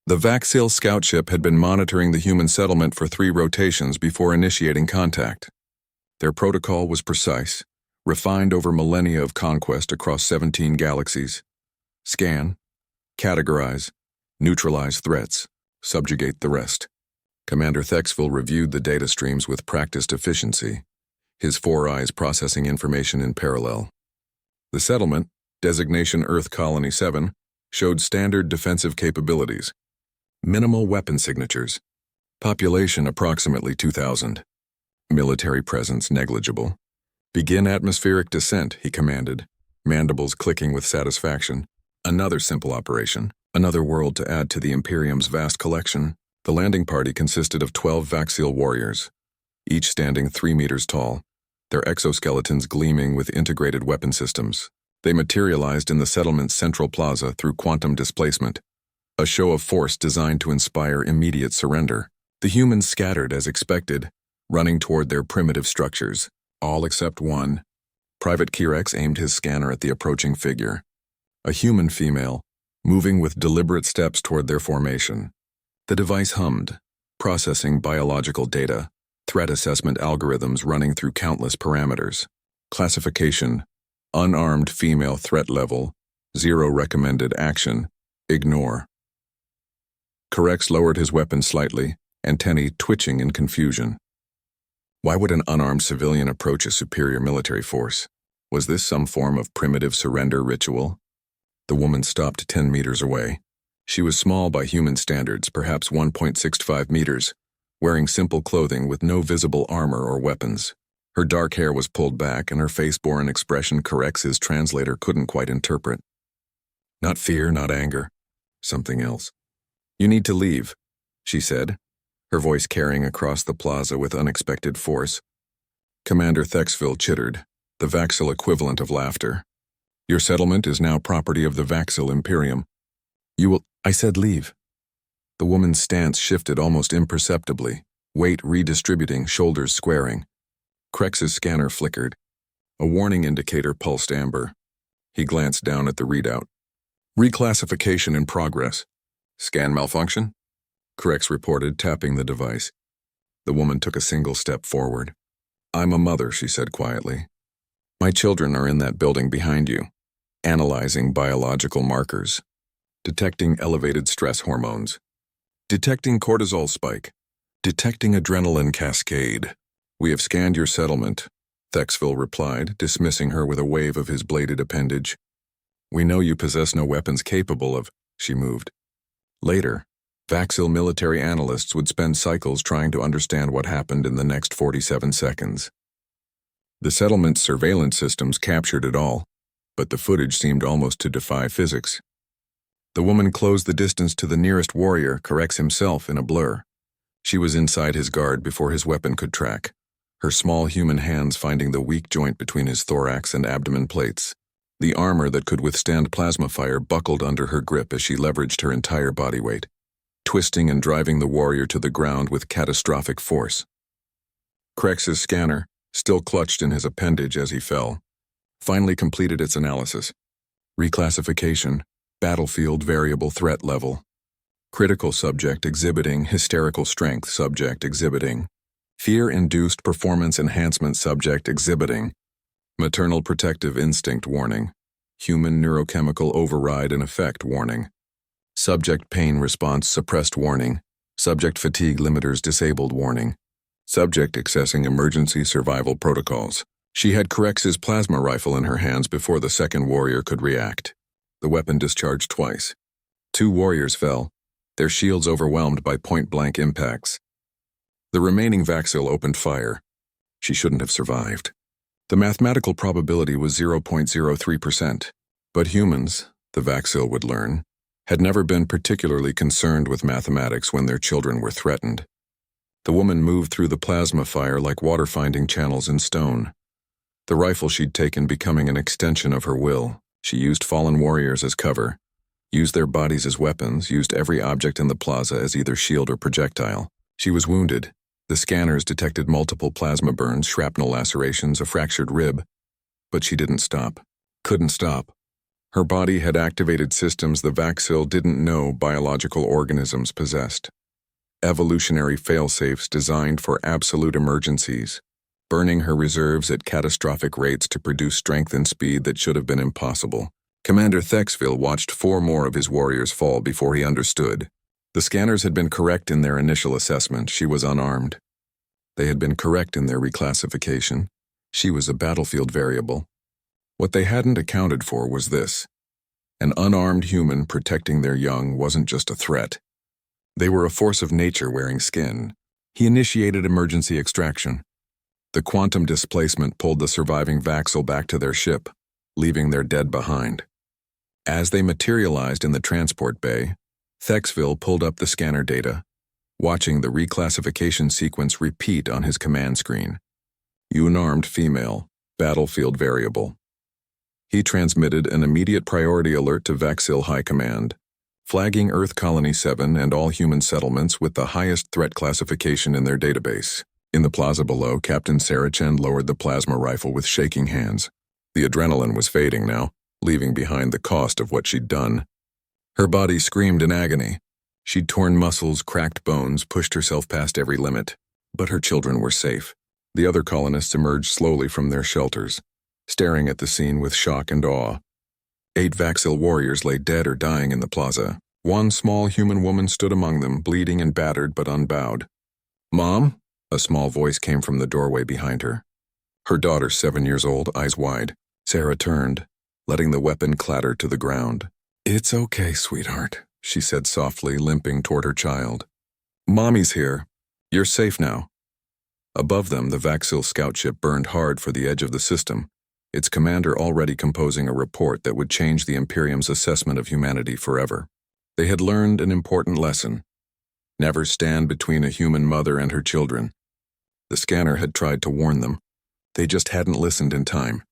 The Vaxil scout ship had been monitoring the human settlement for 3 rotations before initiating contact. Their protocol was precise, refined over millennia of conquest across 17 galaxies. Scan, categorize, neutralize threats, subjugate the rest. Commander Thexville reviewed the data streams with practiced efficiency, his 4 eyes processing information in parallel. The settlement, designation Earth Colony 7, showed standard defensive capabilities. Minimal weapon signatures. Population approximately 2,000. Military presence negligible. Begin atmospheric descent, he commanded, mandibles clicking with satisfaction. Another simple operation, another world to add to the Imperium's vast collection. The landing party consisted of 12 Vaxil warriors, each standing 3 meters tall, their exoskeletons gleaming with integrated weapon systems. They materialized in the settlement's central plaza through quantum displacement, a show of force designed to inspire immediate surrender. The humans scattered as expected, running toward their primitive structures, all except one. Private Kirex aimed his scanner at the approaching figure, a human female, moving with deliberate steps toward their formation. The device hummed, processing biological data, threat assessment algorithms running through countless parameters. Classification: unarmed female threat level, 0 recommended action, ignore. Kirex lowered his weapon slightly, antennae twitching in confusion. Why would an unarmed civilian approach a superior military force? Was this some form of primitive surrender ritual? The woman stopped 10 meters away. She was small by human standards, perhaps 1.65 meters, wearing simple clothing with no visible armor or weapons. Her dark hair was pulled back, and her face bore an expression Kirex's translator couldn't quite interpret. Not fear, not anger. Something else. You need to leave, she said, her voice carrying across the plaza with unexpected force. Commander Thexville chittered, the Vaxil equivalent of laughter. Your settlement is now property of the Vaxil Imperium. You will— I said leave. The woman's stance shifted almost imperceptibly, weight redistributing, shoulders squaring. Kirex's scanner flickered. A warning indicator pulsed amber. He glanced down at the readout. Reclassification in progress. Scan malfunction? Kirex reported, tapping the device. The woman took a single step forward. I'm a mother, she said quietly. My children are in that building behind you, analyzing biological markers, detecting elevated stress hormones, detecting cortisol spike, detecting adrenaline cascade. We have scanned your settlement, Thexville replied, dismissing her with a wave of his bladed appendage. We know you possess no weapons capable of— She moved. Later, Vaxil military analysts would spend cycles trying to understand what happened in the next 47 seconds. The settlement's surveillance systems captured it all, but the footage seemed almost to defy physics. The woman closed the distance to the nearest warrior, Kirex himself, in a blur. She was inside his guard before his weapon could track, her small human hands finding the weak joint between his thorax and abdomen plates. The armor that could withstand plasma fire buckled under her grip as she leveraged her entire body weight, twisting and driving the warrior to the ground with catastrophic force. Kirex's scanner, still clutched in his appendage as he fell, finally completed its analysis. Reclassification: battlefield variable threat level. Critical subject exhibiting hysterical strength subject exhibiting. Fear-induced performance enhancement subject exhibiting. Maternal protective instinct warning. Human neurochemical override in effect warning. Subject pain response suppressed warning. Subject fatigue limiters disabled warning. Subject accessing emergency survival protocols. She had Kirex's plasma rifle in her hands before the second warrior could react. The weapon discharged twice. 2 warriors fell, their shields overwhelmed by point-blank impacts. The remaining Vaxil opened fire. She shouldn't have survived. The mathematical probability was 0.03%, but humans, the Vaxil would learn, had never been particularly concerned with mathematics when their children were threatened. The woman moved through the plasma fire like water-finding channels in stone. The rifle she'd taken becoming an extension of her will. She used fallen warriors as cover, used their bodies as weapons, used every object in the plaza as either shield or projectile. She was wounded. The scanners detected multiple plasma burns, shrapnel lacerations, a fractured rib. But she didn't stop. Couldn't stop. Her body had activated systems the Vaxil didn't know biological organisms possessed. Evolutionary failsafes designed for absolute emergencies, burning her reserves at catastrophic rates to produce strength and speed that should have been impossible. Commander Thexville watched 4 more of his warriors fall before he understood. The scanners had been correct in their initial assessment. She was unarmed. They had been correct in their reclassification. She was a battlefield variable. What they hadn't accounted for was this. An unarmed human protecting their young wasn't just a threat. They were a force of nature wearing skin. He initiated emergency extraction. The quantum displacement pulled the surviving Vaxil back to their ship, leaving their dead behind. As they materialized in the transport bay, Thexville pulled up the scanner data, watching the reclassification sequence repeat on his command screen. Unarmed female, battlefield variable. He transmitted an immediate priority alert to Vaxil High Command, flagging Earth Colony 7 and all human settlements with the highest threat classification in their database. In the plaza below, Captain Sarachen lowered the plasma rifle with shaking hands. The adrenaline was fading now, leaving behind the cost of what she'd done. Her body screamed in agony. She'd torn muscles, cracked bones, pushed herself past every limit. But her children were safe. The other colonists emerged slowly from their shelters, staring at the scene with shock and awe. 8 Vaxil warriors lay dead or dying in the plaza. One small human woman stood among them, bleeding and battered but unbowed. "Mom?" A small voice came from the doorway behind her. Her daughter, 7 years old, eyes wide. Sarah turned, letting the weapon clatter to the ground. "It's okay, sweetheart," she said softly, limping toward her child. "Mommy's here. You're safe now." Above them, the Vaxil scout ship burned hard for the edge of the system, its commander already composing a report that would change the Imperium's assessment of humanity forever. They had learned an important lesson. Never stand between a human mother and her children. The scanner had tried to warn them. They just hadn't listened in time.